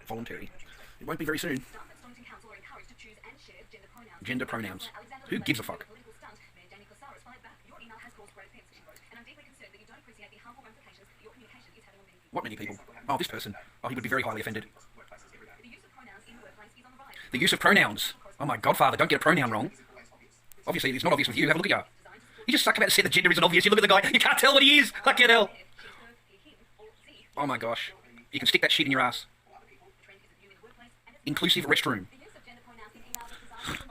Voluntary. It won't be very soon. Gender pronouns. Who gives a fuck? What many people? Oh, this person. Oh, he would be very highly offended. The use of pronouns. Oh my godfather, don't get a pronoun wrong. Obviously, it's not obvious with you. Have a look at you. You just suck about to say the gender isn't obvious. You look at the guy, you can't tell what he is. Fucking hell. Oh my gosh. You can stick that shit in your ass. Inclusive restroom.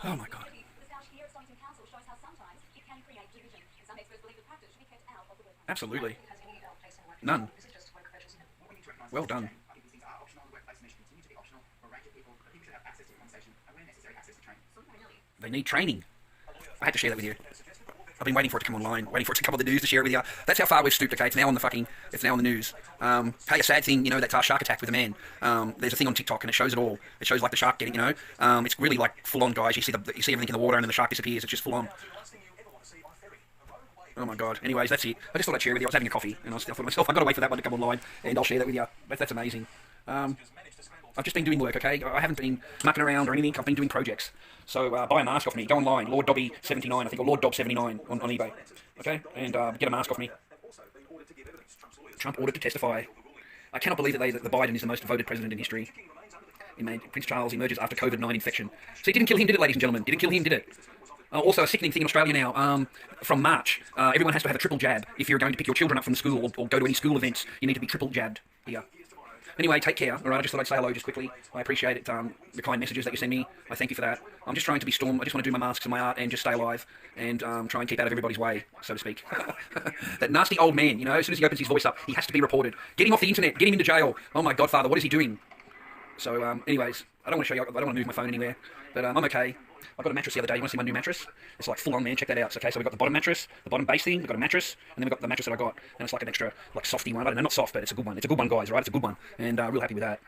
Oh my god. Absolutely. None. Well done. They need training. I had to share that with you. I've been waiting for it to come online, waiting for it to come on the news to share it with you. That's how far we've stooped, okay? It's now on the news. Hey, a sad thing, you know, that shark attack with a man. There's a thing on TikTok and it shows it all. It shows like the shark getting, you know, it's really like full on, guys. You see everything in the water and then the shark disappears. It's just full on. Oh my god. Anyways, that's it. I just thought I'd share it with you. I was having a coffee and I thought to myself, I've got to wait for that one to come online and I'll share that with you. That's amazing. I've just been doing work, okay? I haven't been mucking around or anything. I've been doing projects. So buy a mask off me. Go online, Lord Dobby 79, I think, or Lord Dob 79 on eBay. Okay? And get a mask off me. Trump ordered to testify. I cannot believe that the Biden is the most voted president in history. Prince Charles emerges after COVID-19 infection. So it didn't kill him, did it, ladies and gentlemen? Didn't kill him, did it? Also, a sickening thing in Australia now, from March, everyone has to have a triple jab. If you're going to pick your children up from school or go to any school events, you need to be triple jabbed here. Anyway, take care, alright? I just thought I'd say hello just quickly. I appreciate it, the kind messages that you send me. I thank you for that. I'm just trying to be Storm. I just want to do my masks and my art and just stay alive and try and keep out of everybody's way, so to speak. That nasty old man, you know, as soon as he opens his voice up, he has to be reported. Get him off the internet. Get him into jail. Oh my godfather, what is he doing? So, anyways, I don't want to show you, I don't want to move my phone anywhere, but I'm okay. I got a mattress the other day. You want to see my new mattress? It's like full on, man. Check that out. Okay, so we've got the bottom mattress, the bottom base thing, we've got a mattress, and then we've got the mattress that I got. And it's like an extra, like softy one. I don't know, not soft, but it's a good one. It's a good one, guys, right? It's a good one. And real happy with that.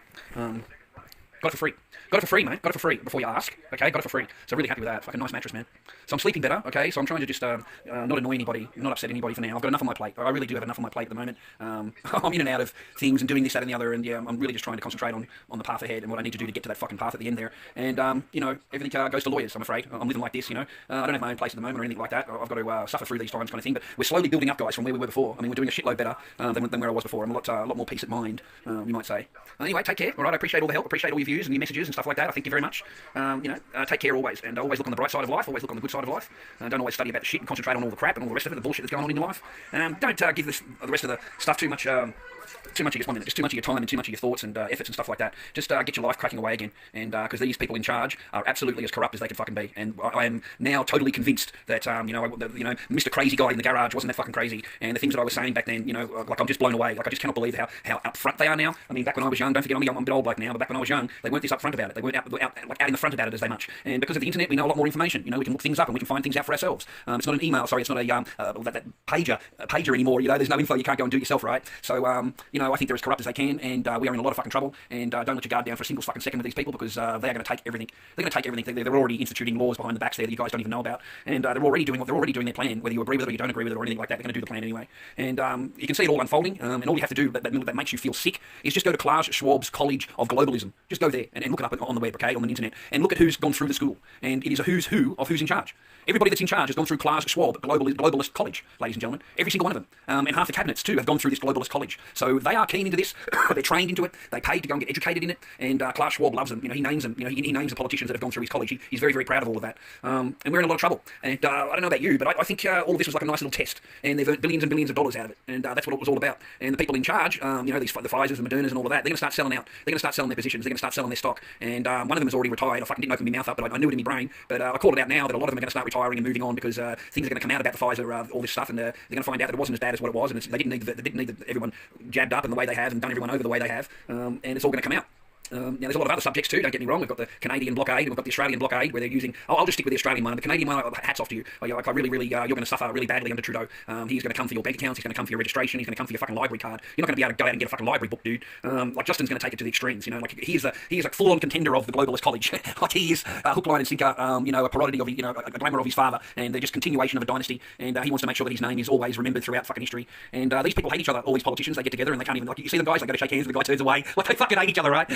Got it for free. Got it for free, mate. Got it for free, before you ask. Okay, got it for free. So really happy with that. Fucking nice mattress, man. So I'm sleeping better, okay? So I'm trying to just not annoy anybody, not upset anybody for now. I've got enough on my plate. I really do have enough on my plate at the moment. I'm in and out of things and doing this, that, and the other, and yeah, I'm really just trying to concentrate on the path ahead and what I need to do to get to that fucking path at the end there. And, you know, everything goes to lawyers, I'm afraid. I'm living like this, you know. I don't have my own place at the moment or anything like that. I've got to suffer through these times kind of thing, but we're slowly building up, guys, from where we were before. I mean, we're doing a shitload better than where I was before. I'm a lot more peace at mind, you might say. Anyway, take care, all right? I appreciate all the help, appreciate all your views and your messages and stuff like that. I thank you very much. You know, take care always, and always look on the bright side of life, always look on the good side of life. Don't always study about the shit and concentrate on all the crap and all the rest of it, the bullshit that's going on in your life. Don't give the rest of the stuff too much just too much of your time and too much of your thoughts and efforts and stuff like that. Just get your life cracking away again, and because these people in charge are absolutely as corrupt as they can fucking be, and I am now totally convinced that you know, Mr. Crazy Guy in the garage wasn't that fucking crazy, and the things that I was saying back then, you know, like I'm just blown away. Like I just cannot believe how upfront they are now. I mean, back when I was young, don't forget I'm a bit old bloke now, but back when I was young, they weren't this upfront about it. They weren't out in the front about it as they much, and because of the internet, we know a lot more information. You know, we can look things up and we can find things out for ourselves. It's not an email, sorry, it's not that pager anymore. You know, there's no info you can't go and do yourself, right? So you know, I think they're as corrupt as they can, and we are in a lot of fucking trouble. And don't let your guard down for a single fucking second with these people, because they are going to take everything. They're going to take everything. They're already instituting laws behind the backs there that you guys don't even know about, and they're already doing their plan. Whether you agree with it or you don't agree with it or anything like that, they're going to do the plan anyway. And you can see it all unfolding. And all you have to do that makes you feel sick is just go to Klaus Schwab's College of Globalism. Just go there and look it up on the web, okay, on the internet, and look at who's gone through the school. And it is a who's who of who's in charge. Everybody that's in charge has gone through Klaus Schwab Globalist College, ladies and gentlemen. Every single one of them. And half the cabinets, too, have gone through this Globalist College. So they are keen into this. They're trained into it. They paid to go and get educated in it. And Klaus Schwab loves them. You know, he names them. You know, he names the politicians that have gone through his college. He's very, very proud of all of that. And we're in a lot of trouble. And I don't know about you, but I think all of this was like a nice little test. And they've earned billions and billions of dollars out of it. And that's what it was all about. And the people in charge, you know, the Pfizers, the Modernas and all of that, they're going to start selling out. They're going to start selling their positions. They're going to start selling their stock. And one of them has already retired. I fucking didn't open my mouth up, but I knew it in my brain. But I called it out now that a lot of them are going to start retiring and moving on, because things are going to come out about the Pfizer, all this stuff, and they're going to find out that it wasn't as bad as what it was, and they didn't need everyone jabbed up in the way they have and done everyone over the way they have, and it's all going to come out. Now, there's a lot of other subjects too, don't get me wrong. We've got the Canadian blockade, and we've got the Australian blockade, where they're using... I'll just stick with the Australian one. The Canadian one, hats off to you. Like, I really, you're going to suffer really badly under Trudeau. He's going to come for your bank accounts, he's going to come for your registration, he's going to come for your fucking library card. You're not going to be able to go out and get a fucking library book, dude. Like, Justin's going to take it to the extremes, you know. Like, he is a full-on contender of the globalist college. Like, he is hook, line and sinker, you know, a parody of, you know, a glamour of his father, and they're just continuation of a dynasty, and he wants to make sure that his name is always remembered throughout fucking history. And these people hate each other, all these politicians. They get together and they can't even, like, you see them guys, they go to shake hands and the guy turns away. Like, they fucking hate each other, right?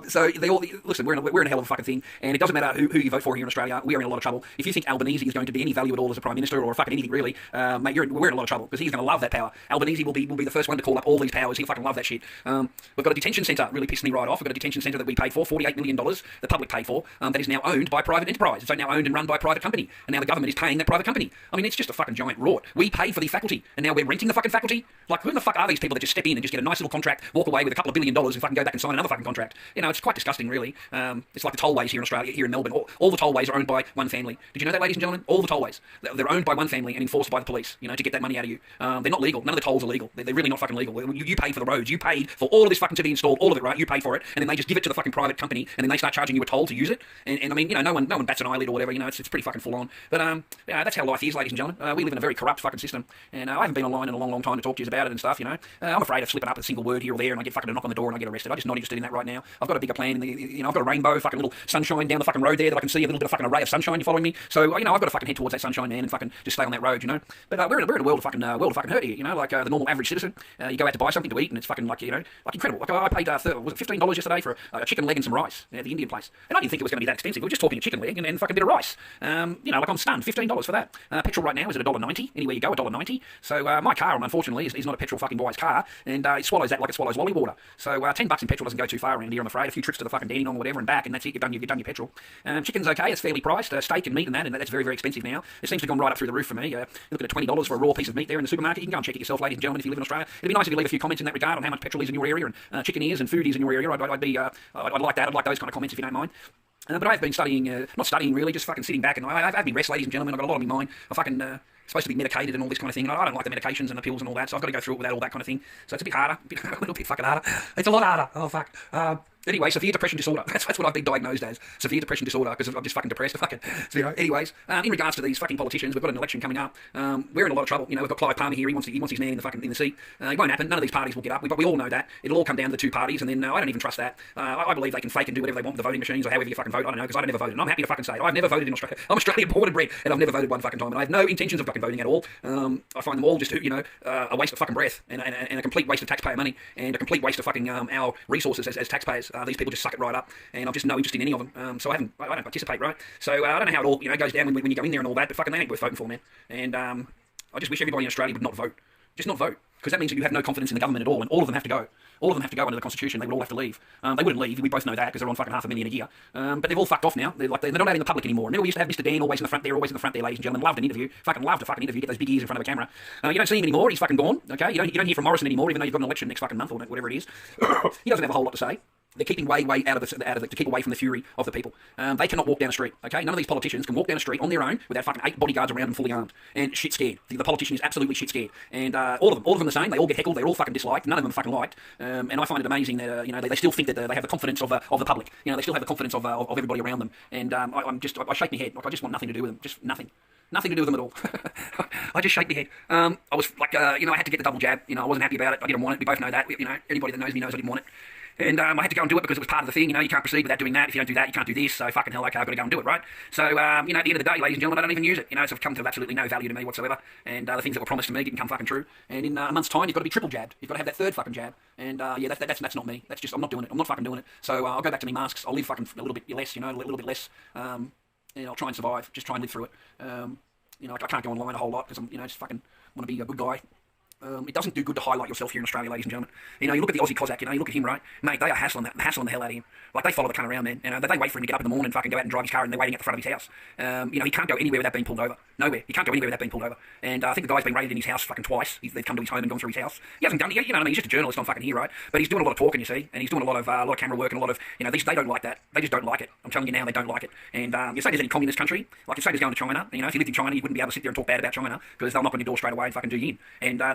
So they all... Listen, we're in a hell of a fucking thing, and it doesn't matter who you vote for here in Australia. We are in a lot of trouble. If you think Albanese is going to be any value at all as a prime minister or fucking anything really, mate, we're in a lot of trouble because he's going to love that power. Albanese will be the first one to call up all these powers. He'll fucking love that shit. We've got a detention centre, really pissed me right off. We've got a detention centre that we paid for, $48 million, the public paid for, that is now owned by private enterprise. It's now owned and run by a private company, and now the government is paying that private company. I mean, it's just a fucking giant rort. We paid for the faculty, and now we're renting the fucking faculty. Like, who the fuck are these people that just step in and just get a nice little contract, walk away with a couple of $1 billion and fucking go back and sign another fucking contract? You know, it's quite disgusting, really. It's like the tollways here in Australia, here in Melbourne. All the tollways are owned by one family. Did you know that, ladies and gentlemen? All the tollways. They're owned by one family and enforced by the police, you know, to get that money out of you. They're not legal. None of the tolls are legal. They're really not fucking legal. You paid for the roads. You paid for all of this fucking to be installed, all of it, right? You pay for it, and then they just give it to the fucking private company, and then they start charging you a toll to use it. And I mean, you know, no one bats an eyelid or whatever. You know, it's pretty fucking full on. But yeah, that's how life is, ladies and gentlemen. We live in a very corrupt fucking system, and I haven't been online in a long time to talk to you about it and stuff. You know, I'm afraid of slipping up a single word here or there, and I get fucking a knock on the door and I get arrested. I'm just not interested in that right now. I've got a bigger plan. You know, I've got a rainbow, fucking little sunshine down the fucking road there that I can see a little bit of fucking array of sunshine. You following me? So you know, I've got to fucking head towards that sunshine, man, and fucking just stay on that road. You know, but we're in a world of fucking hurt here. You know, like the normal average citizen, you go out to buy something to eat, and it's fucking like, you know, like incredible. Like I paid was it $15 yesterday for a chicken leg and some rice at the Indian place, and I didn't think it was going to be that expensive. We were just talking a chicken leg and fucking bit of rice. You know, like I'm stunned. $15 for that. Petrol right now is at $1.90. Anywhere you go, $1.90. So my car, unfortunately, is not a petrol fucking wise car, and it swallows that like it swallows lolly water. So $10 in petrol doesn't go too far around here, I'm afraid. A few trips to the fucking Dandenong or whatever and back, and that's it. You've done your petrol. Chicken's okay. It's fairly priced. Steak and meat and that's very expensive now. It seems to have gone right up through the roof for me. Looking at $20 for a raw piece of meat there in the supermarket. You can go and check it yourself, ladies and gentlemen, if you live in Australia. It'd be nice if you leave a few comments in that regard on how much petrol is in your area and chicken is and food is in your area. I'd like that. I'd like those kind of comments if you don't mind. But I've been studying, not studying really, just fucking sitting back, and I've had me rest, ladies and gentlemen. I've got a lot on my mind. I'm fucking supposed to be medicated and all this kind of thing, and I don't like the medications and the pills and all that, so I've got to go through it without all that kind of thing. So it's a bit harder, a little bit fucking harder. It's a lot harder. Oh fuck. Anyway, severe depression disorder. That's what I've been diagnosed as. Severe depression disorder, because I'm just fucking depressed. Fucking. So, you know, anyways, in regards to these fucking politicians, we've got an election coming up. We're in a lot of trouble. You know, we've got Clive Palmer here. He wants his man in the seat. It won't happen. None of these parties will get up. But we all know that. It'll all come down to the two parties, and then I don't even trust that. I believe they can fake and do whatever they want with the voting machines or however you fucking vote. I don't know, because I never voted. And I'm happy to fucking say it. I've never voted in Australia. I'm Australian born and bred, and I've never voted one fucking time. And I have no intentions of fucking voting at all. I find them all just, you know, a waste of fucking breath and a complete waste of taxpayer money and a complete waste of fucking our resources as taxpayers. These people just suck it right up, and I'm just no interest in any of them. So I don't participate, right? So I don't know how it all, you know, goes down when you go in there and all that, but fucking they ain't worth voting for, man. And I just wish everybody in Australia would not vote. Just not vote. Because that means that you have no confidence in the government at all, and all of them have to go. All of them have to go under the Constitution. They would all have to leave. They wouldn't leave. We both know that because they're on fucking $500,000 a year. But they've all fucked off now. They're not out in the public anymore. Remember, we used to have Mr. Dan always in the front there, ladies and gentlemen. Loved an interview. Fucking loved a fucking interview. Get those big ears in front of a camera. You don't see him anymore. He's fucking gone. Okay, you don't hear from Morrison anymore, even though you've got an election next fucking month or whatever it is. He doesn't have a whole lot to say. They're keeping way out of the to keep away from the fury of the people. They cannot walk down the street. Okay, none of these politicians can walk down the street on their own without fucking 8 bodyguards around them, fully armed and shit scared. The politician is absolutely shit scared, and all of them the same. They all get heckled. They're all fucking disliked. None of them are fucking liked. And I find it amazing that you know, they still think that they have the confidence of the public. You know, they still have the confidence of everybody around them. And I shake my head. Like, I just want nothing to do with them. Just nothing. Nothing to do with them at all. I just shake my head. I was like, you know, I had to get the double jab. You know, I wasn't happy about it. I didn't want it. We both know that. You know, anybody that knows me knows I didn't want it. And I had to go and do it because it was part of the thing. You know, you can't proceed without doing that. If you don't do that, you can't do this. So fucking hell, okay, I've got to go and do it, right? So, you know, at the end of the day, ladies and gentlemen, I don't even use it. You know, it's come to absolutely no value to me whatsoever. And the things that were promised to me didn't come fucking true. And in a month's time, you've got to be triple jabbed. You've got to have that third fucking jab. And yeah, that's not me. That's just, I'm not doing it. I'm not fucking doing it. So I'll go back to me masks. I'll live fucking a little bit less, you know, a little bit less. And I'll try and survive. Just try and live through it. You know, I can't go online a whole lot because I'm, you know, just fucking want to be a good guy. It doesn't do good to highlight yourself here in Australia, ladies and gentlemen. You know, you look at the Aussie Cossack, you know, you look at him, right? Mate, they are hassling the hell out of him. Like, they follow the cunt around, man. You know, they wait for him to get up in the morning and fucking go out and drive his car, and they're waiting at the front of his house. You know, he can't go anywhere without being pulled over. Nowhere. You can't go anywhere without being pulled over. And I think the guy's been raided in his house fucking twice. They've come to his home and gone through his house. He hasn't done it. You know what I mean? He's just a journalist on fucking here, right? But he's doing a lot of talking, you see, and he's doing a lot of camera work and a lot of, you know, they don't like that. They just don't like it. I'm telling you now, they don't like it. And you say there's any communist country, like you say there's going to China. You know, if you lived in China, you wouldn't be able to sit there and talk bad about China because they'll knock on your door straight away and fucking do you in. And they're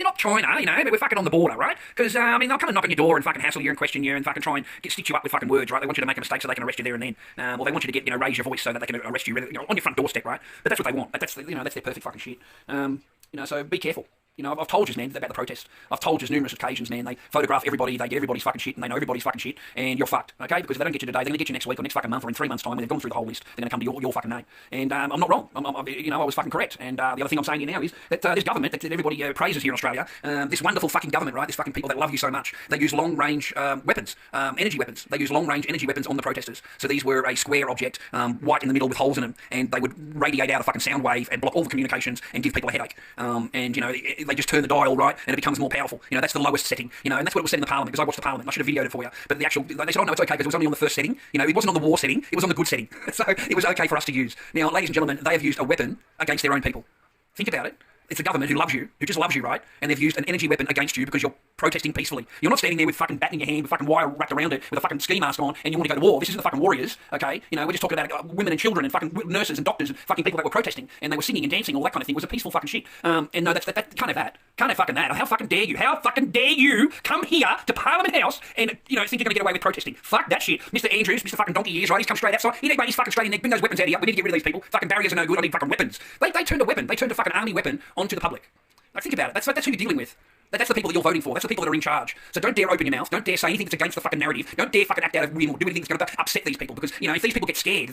not China, you know, but we're fucking on the border, right? Because I mean, they'll come and knock on your door and fucking hassle you and question you and fucking try and stitch you up with fucking words, right? They want you to make a mistake so they can arrest you there and then, or they want you to get, you know, raise your voice so that they can arrest you, you know, on your front doorstep, right? But that's what they want. That's you know, that's their perfect fucking shit. You know, so be careful. You know, I've told you, man, about the protest. I've told you numerous occasions, man. They photograph everybody, they get everybody's fucking shit, and they know everybody's fucking shit, and you're fucked, okay? Because if they don't get you today, they're going to get you next week or next fucking month or in 3 months' time when they've gone through the whole list. They're going to come to your fucking name. And I'm not wrong. You know, I was fucking correct. And the other thing I'm saying here now is that this government that everybody praises here in Australia, this wonderful fucking government, right? This fucking people that love you so much, they use long-range weapons, energy weapons. They use long-range energy weapons on the protesters. So these were a square object, white in the middle with holes in them, and they would radiate out a fucking sound wave and block all the communications and give people a headache. And you know, they just turn the dial, right? And it becomes more powerful. You know, that's the lowest setting. You know, and that's what it was set in the Parliament, because I watched the Parliament. I should have videoed it for you. But the actual, they said, oh no, it's okay because it was only on the first setting. You know, it wasn't on the war setting. It was on the good setting. So it was okay for us to use. Now, ladies and gentlemen, they have used a weapon against their own people. Think about it. It's a government who loves you, who just loves you, right? And they've used an energy weapon against you because you're protesting peacefully. You're not standing there with fucking bat in your hand, with fucking wire wrapped around it, with a fucking ski mask on, and you want to go to war. This isn't the fucking warriors, okay? You know, we're just talking about women and children and fucking nurses and doctors and fucking people that were protesting, and they were singing and dancing, all that kind of thing. It was a peaceful fucking shit. And no, that's kind of that. Kind of fucking that. How fucking dare you? How fucking dare you come here to Parliament House and, you know, think you're going to get away with protesting? Fuck that shit. Mr. Andrews, Mr. fucking Donkey Ears, right? He's come straight outside. He he's fucking straight in there. Bring those weapons out here. We need to get rid of these people. Fucking barriers are no good. I need fucking weapons. They turned a weapon. They turned a fucking army weapon onto the public. Like, think about it. That's who you're dealing with. That's the people that you're voting for. That's the people that are in charge. So don't dare open your mouth. Don't dare say anything that's against the fucking narrative. Don't dare fucking act out of whim or do anything that's going to upset these people. Because, you know, if these people get scared,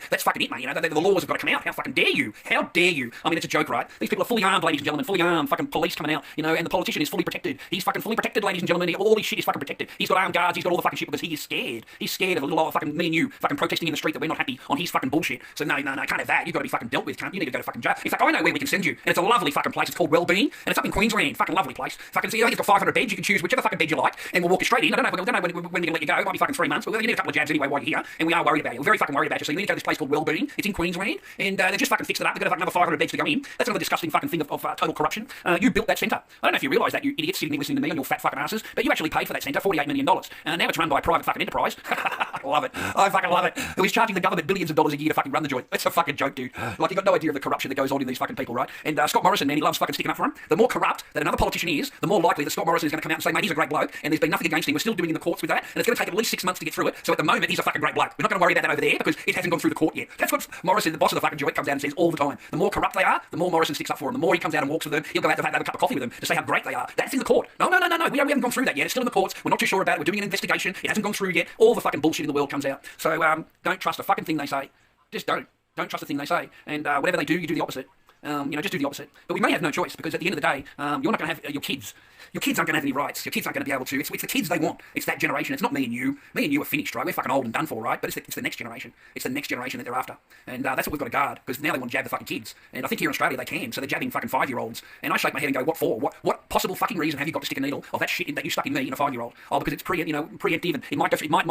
that's fucking it, mate. You know, the laws have got to come out. How fucking dare you? How dare you? I mean, it's a joke, right? These people are fully armed, ladies and gentlemen. Fully armed. Fucking police coming out. You know, and the politician is fully protected. He's fucking fully protected, ladies and gentlemen. All his shit is fucking protected. He's got armed guards. He's got all the fucking shit because he is scared. He's scared of a little old fucking me and you fucking protesting in the street that we're not happy on his fucking bullshit. So no, can't have that. You've got to be fucking dealt with, cunt. You need to go to fucking jail. In fact, I know where we can send you. And it's a lovely fucking place. It's called Wellbeing. And it's up in Queensland. Fucking lovely place. Fucking, so, you know, it's got 500 beds. You can choose whichever fucking bed you like, and we'll walk you straight in. I don't know when we're going to let you go. It might be fucking 3 months. But you need a couple of jabs anyway while you're here, and we are worried about you. We're very fucking worried about you. So you need to go to this place called Wellbeing. It's in Queensland, and they just fucking fixed it up. They've got another 500 beds to go in. That's another disgusting fucking thing of total corruption. You built that centre. I don't know if you realise that, you idiots sitting there listening to me on your fat fucking asses, but you actually paid for that centre, $48 million. And now it's run by a private fucking enterprise. I love it. I fucking love it. Who is charging the government billions of dollars a year to fucking run the joint. That's a fucking joke, dude. Like, you've got no idea of the corruption that goes on in these fucking people, right? And Scott Morrison, man, he loves fucking sticking up for him. The more corrupt that another politician is, the more likely that Scott Morrison is going to come out and say, mate, he's a great bloke, and there's been nothing against him. We're still doing in the courts with that, and it's going to take at least 6 months to get through it. So at the moment, he's a fucking great bloke. We're not going to worry about that over there because it hasn't gone through the court yet. That's what Morrison, the boss of the fucking joint, comes out and says all the time. The more corrupt they are, the more Morrison sticks up for them. The more he comes out and walks with them, he'll go out to have a cup of coffee with them to say how great they are. That's in the court. No. We haven't gone through that yet. It's still in the courts. We're not too sure about it. We're doing an investigation. It hasn't gone through yet. All the fucking bullshit in the world comes out. So don't trust a fucking thing they say. Just don't. Don't trust a thing they say. And whatever they do, you do the opposite. You know, just do the opposite. But we may have no choice because at the end of the day, you're not going to have your kids. Your kids aren't going to have any rights. Your kids aren't going to be able to. It's the kids they want. It's that generation. It's not me and you. Me and you are finished, right? We're fucking old and done for, right? But it's the next generation. It's the next generation that they're after. And that's what we've got to guard because now they want to jab the fucking kids. And I think here in Australia they can. So they're jabbing fucking 5-year-olds. And I shake my head and go, what for? What possible fucking reason have you got to stick a needle of that shit that you stuck in me in a 5-year-old? Oh, because it's preemptive and it might go. It might,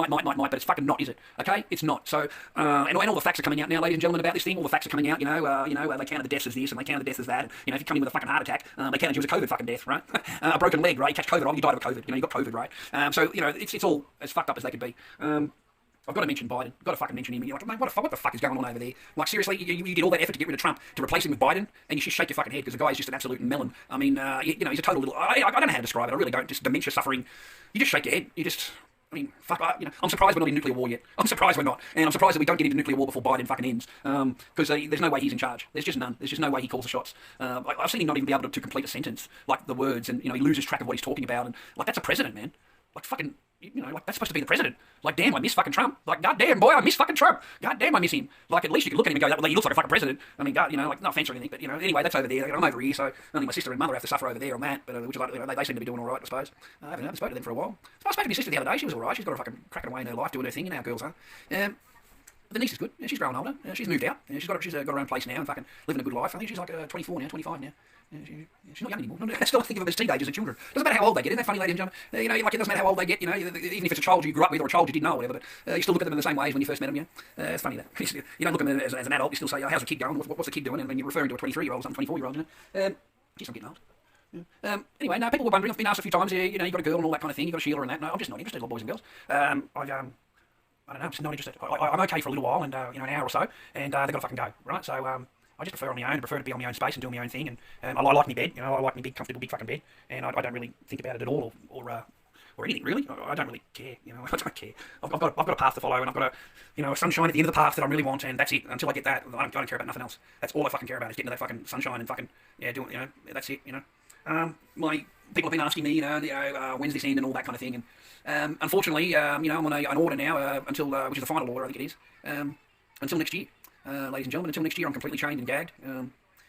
but it's fucking not, is it? Okay, it's not. So and all the facts are coming out now, ladies and gentlemen, about this thing. All the facts are coming out. They counted the deaths as this and they counted the deaths as that. You know, if you come in with a fucking heart attack, they counted you as a COVID fucking death, right? A broken leg, right? You catch COVID, you died of COVID. You know, you got COVID, right? So, you know, it's all as fucked up as they could be. I've got to mention Biden. I've got to fucking mention him. You're like, mate, what the fuck is going on over there? Like, seriously, you did all that effort to get rid of Trump, to replace him with Biden, and you just shake your fucking head because the guy is just an absolute melon. I mean, you know, he's a total little... I don't know how to describe it. I really don't. Just dementia suffering. You just shake your head. You just... I mean, fuck, you know, I'm surprised we're not in nuclear war yet. I'm surprised we're not. And I'm surprised that we don't get into nuclear war before Biden fucking ends. Because there's no way he's in charge. There's just none. There's just no way he calls the shots. I've seen him not even be able to complete a sentence, like the words, and, you know, he loses track of what he's talking about. And, like, that's a president, man. Like, fucking... You know, like, that's supposed to be the president. Like, damn, I miss fucking Trump. Like, goddamn, boy, I miss fucking Trump. Goddamn, I miss him. Like, at least you can look at him and go, well, he looks like a fucking president. I mean, God, you know, like, no offense or anything, but, you know, anyway, that's over there. I'm over here, so only my sister and mother have to suffer over there on that, but, which is like, you know, they seem to be doing all right, I suppose. I haven't spoken to them for a while. So I spoke to my sister the other day. She was all right. She's got her fucking cracking away in her life, doing her thing, and our girls are. the niece is good. Yeah, she's growing older. She's moved out. She's got her own place now and fucking living a good life. I think she's like 24 now, 25 now. She's not young anymore. I still think of them as teenagers and children. Doesn't matter how old they get. Isn't that funny, ladies and gentlemen? Like, it doesn't matter how old they get. Even if it's a child you grew up with or a child you didn't know or whatever, but you still look at them in the same way as when you first met them. It's funny that you don't look at them as an adult. You still say, how's the kid going? What's the kid doing? And when you're referring to a 23-year-old or something, 24-year-old, geez, I'm getting old. Anyway, no, people were wondering. I've been asked a few times. You got a girl and all that kind of thing. You got a Sheila and that. No, I'm just not interested in boys and girls. I don't know. I'm just not interested. I'm okay for a little while and an hour or so, and they've got to fucking go, right? So I just prefer on my own. I prefer to be on my own space and doing my own thing. And I like my bed. I like my big, comfortable, big fucking bed. And I don't really think about it at all or anything really. I don't really care. I don't care. I've got a path to follow, and I've got a sunshine at the end of the path that I really want, and that's it. Until I get that, I don't care about nothing else. That's all I fucking care about is getting to that fucking sunshine and fucking doing. That's it. My people have been asking me, when's this end and all that kind of thing. And unfortunately, I'm on an order now until which is the final order, I think it is, until next year. Ladies and gentlemen, until next year, I'm completely chained and gagged.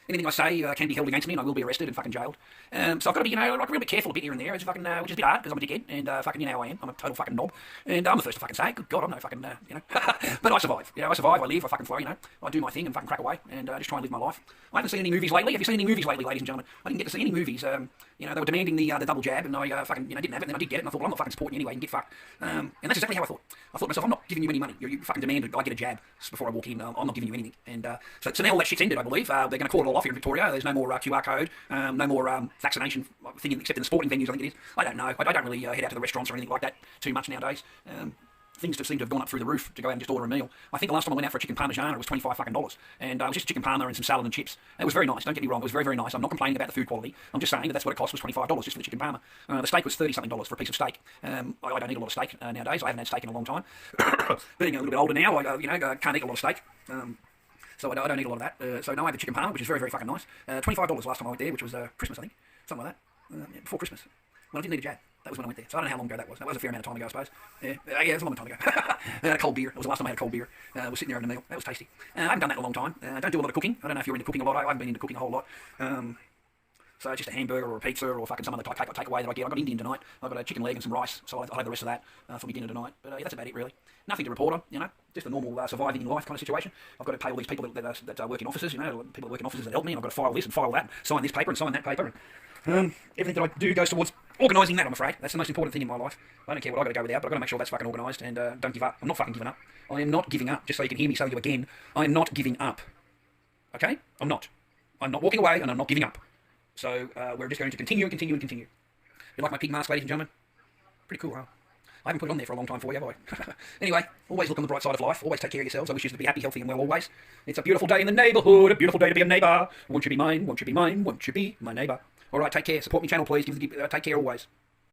Anything I say can be held against me, and I will be arrested and fucking jailed. So I've got to be, like, really clear a bit here and there. It's fucking, which is a bit hard because I'm a dickhead, and fucking, how I am. I'm a total fucking knob, and I'm the first to fucking say, good God, I'm no fucking, but I survive. I survive. I live. I fucking flow. I do my thing and fucking crack away, and just try and live my life. I haven't seen any movies lately. Have you seen any movies lately, ladies and gentlemen? I didn't get to see any movies. They were demanding the double jab, and I fucking, didn't have it. And then I did get it, and I thought, well, I'm not fucking supporting you anyway, and get fucked. And that's exactly how I thought. I thought to myself, I'm not giving you any money. You fucking demanded I get a jab before I walk in. I'm not giving you anything. And so now all that shit's ended, I believe. They're going to call it all off here in Victoria. There's no more QR code, no more vaccination thing, except in the sporting venues, I think it is. I don't know. I don't really head out to the restaurants or anything like that too much nowadays. Things just seem to have gone up through the roof to go out and just order a meal. I think the last time I went out for a chicken parmesan, it was $25 fucking dollars, and it was just chicken parma and some salad and chips. It was very nice. Don't get me wrong, it was very, very nice. I'm not complaining about the food quality. I'm just saying that's what it cost, was $25 just for the chicken parma. The steak was $30 something for a piece of steak. I don't eat a lot of steak nowadays. I haven't had steak in a long time. Being a little bit older now, I can't eat a lot of steak. So I don't eat a lot of that. So no, I had the chicken parma, which is very, very fucking nice. $25 last time I went there, which was Christmas, I think, something like that. Before Christmas, when I didn't need a jab. That was when I went there. So I don't know how long ago that was. That was a fair amount of time ago, I suppose. Yeah, it was a long time ago. I had a cold beer. That was the last time I had a cold beer. I was sitting there having a meal. That was tasty. I haven't done that in a long time. I don't do a lot of cooking. I don't know if you're into cooking a lot. I haven't been into cooking a whole lot. So just a hamburger or a pizza or fucking some other takeaway that I get. I got Indian tonight. I've got a chicken leg and some rice, so I'll have the rest of that for my dinner tonight. But that's about it, really. Nothing to report on, just a normal surviving in life kind of situation. I've got to pay all these people that work in offices, people that work in offices that help me, and I've got to file this and file that, sign this paper and sign that paper. Everything that I do goes towards organising that, I'm afraid. That's the most important thing in my life. I don't care what I've got to go without, but I've got to make sure that's fucking organised, and don't give up. I'm not fucking giving up. I am not giving up, just so you can hear me say you again. I am not giving up. Okay? I'm not. I'm not walking away, and I'm not giving up. So we're just going to continue and continue and continue. You like my pig mask, ladies and gentlemen? Pretty cool, huh? I haven't put it on there for a long time for you, have I? Anyway, always look on the bright side of life. Always take care of yourselves. I wish you to be happy, healthy, and well always. It's a beautiful day in the neighbourhood. A beautiful day to be a neighbour. Won't you be mine? Won't you be mine? Won't you be my neighbour? All right, take care. Support me channel, please. Take care always.